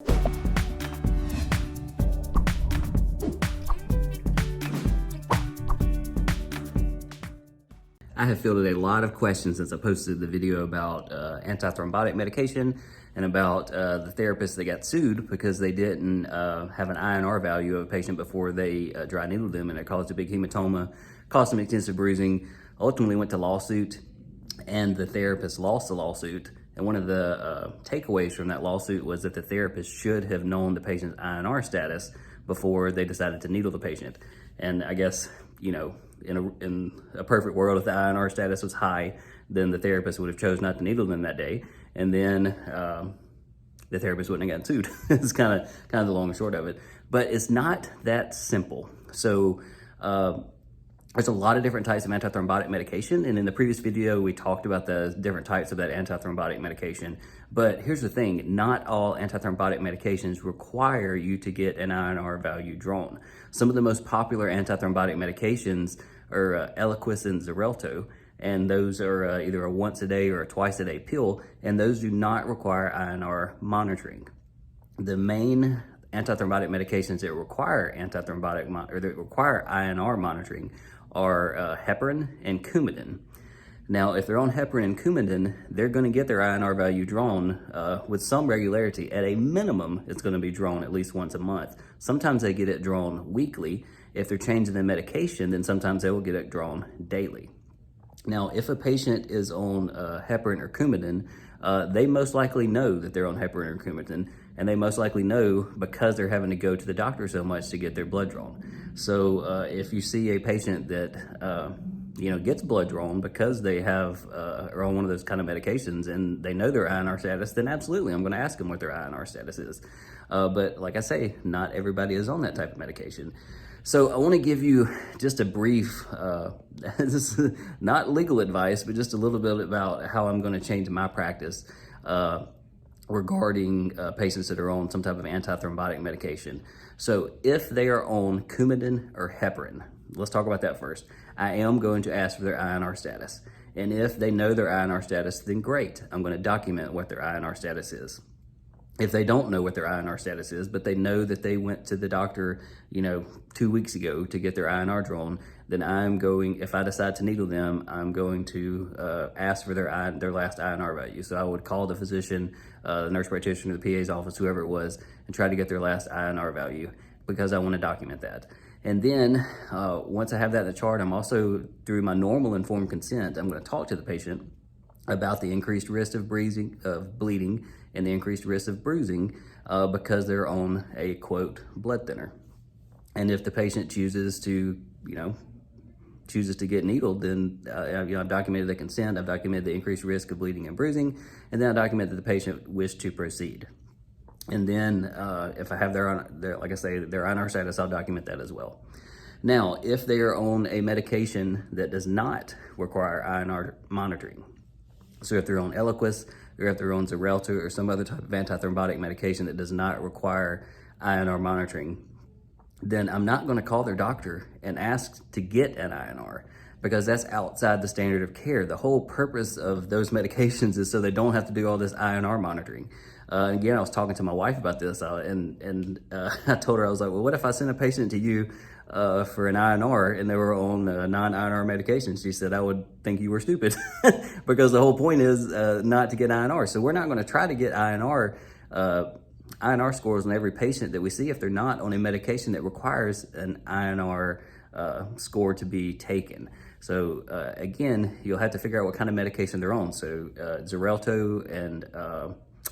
I have fielded a lot of questions since I posted the video about antithrombotic medication and about the therapist that got sued because they didn't have an INR value of a patient before they dry needled them, and it caused a big hematoma, caused some extensive bruising, ultimately went to lawsuit, and the therapist lost the lawsuit. And one of the takeaways from that lawsuit was that the therapist should have known the patient's INR status before they decided to needle the patient. And I guess, you know, in a perfect world, if the INR status was high, then the therapist would have chose not to needle them that day, and then the therapist wouldn't have gotten sued. It's kind of the long and short of it. But it's not that simple. So there's a lot of different types of antithrombotic medication, and in the previous video we talked about the different types of that antithrombotic medication. But here's the thing, not all antithrombotic medications require you to get an INR value drawn. Some of the most popular antithrombotic medications are Eliquis and Xarelto, and those are either a once a day or a twice a day pill, and those do not require INR monitoring. The main antithrombotic medications that require that require INR monitoring are heparin and Coumadin. Now, if they're on heparin and Coumadin, they're going to get their INR value drawn with some regularity. At a minimum, it's going to be drawn at least once a month. Sometimes they get it drawn weekly. If they're changing the medication, then sometimes they will get it drawn daily. Now, if a patient is on heparin or Coumadin, they most likely know that they're on heparin or Coumadin, and they most likely know because they're having to go to the doctor so much to get their blood drawn. So if you see a patient that gets blood drawn because they are on one of those kind of medications and they know their INR status, then absolutely, I'm going to ask them what their INR status is. But like I say, not everybody is on that type of medication. So I want to give you just a brief, this is not legal advice, but just a little bit about how I'm going to change my practice regarding patients that are on some type of antithrombotic medication. So if they are on Coumadin or heparin, let's talk about that first. I am going to ask for their INR status. And if they know their INR status, then great. I'm going to document what their INR status is. If they don't know what their INR status is, but they know that they went to the doctor, 2 weeks ago to get their INR drawn, then if I decide to needle them, I'm going to ask for their last INR value. So I would call the physician, the nurse practitioner, the PA's office, whoever it was, and try to get their last INR value because I want to document that. And then once I have that in the chart, I'm also, through my normal informed consent, I'm going to talk to the patient about the increased risk of bleeding and the increased risk of bruising because they're on a, quote, blood thinner. And if the patient chooses to get needled, then I've documented the consent, I've documented the increased risk of bleeding and bruising, and then I document that the patient wished to proceed. And then if I have like I say, their INR status, I'll document that as well. Now, if they are on a medication that does not require INR monitoring, so if they're on Eliquis, or if they're on Xarelto, or some other type of antithrombotic medication that does not require INR monitoring, then I'm not going to call their doctor and ask to get an INR because that's outside the standard of care. The whole purpose of those medications is so they don't have to do all this INR monitoring. Again, I was talking to my wife about this, and I told her, I was like, well, what if I send a patient to you for an INR and they were on non-INR medication? She said, I would think you were stupid because the whole point is not to get INR. So we're not going to try to get INR scores on every patient that we see if they're not on a medication that requires an INR score to be taken. So again, you'll have to figure out what kind of medication they're on. So Xarelto and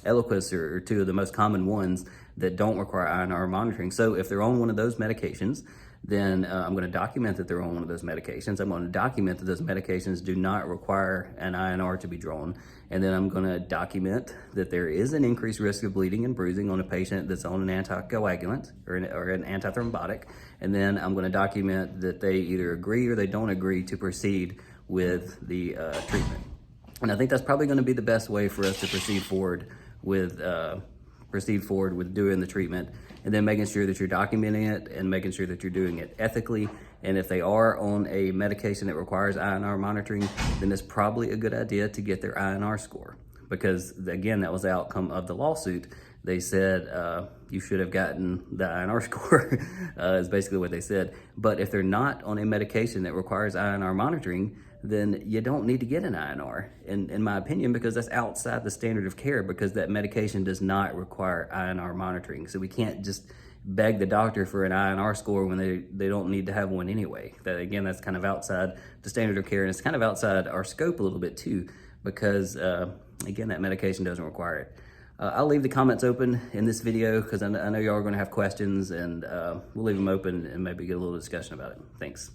Eliquis are two of the most common ones that don't require INR monitoring. So if they're on one of those medications, then I'm going to document that they're on one of those medications. I'm going to document that those medications do not require an INR to be drawn. And then I'm going to document that there is an increased risk of bleeding and bruising on a patient that's on an anticoagulant or an antithrombotic. And then I'm going to document that they either agree or they don't agree to proceed with the treatment. And I think that's probably going to be the best way for us to proceed forward with doing the treatment, and then making sure that you're documenting it and making sure that you're doing it ethically. And if they are on a medication that requires INR monitoring, then it's probably a good idea to get their INR score, because again, that was the outcome of the lawsuit, They said you should have gotten the INR score, is basically what they said. But if they're not on a medication that requires INR monitoring, then you don't need to get an INR, in my opinion, because that's outside the standard of care, because that medication does not require INR monitoring. So we can't just beg the doctor for an INR score when they don't need to have one anyway. That, again, that's kind of outside the standard of care, and it's kind of outside our scope a little bit too, because again, that medication doesn't require it. I'll leave the comments open in this video because I know y'all are going to have questions, and we'll leave them open and maybe get a little discussion about it. Thanks.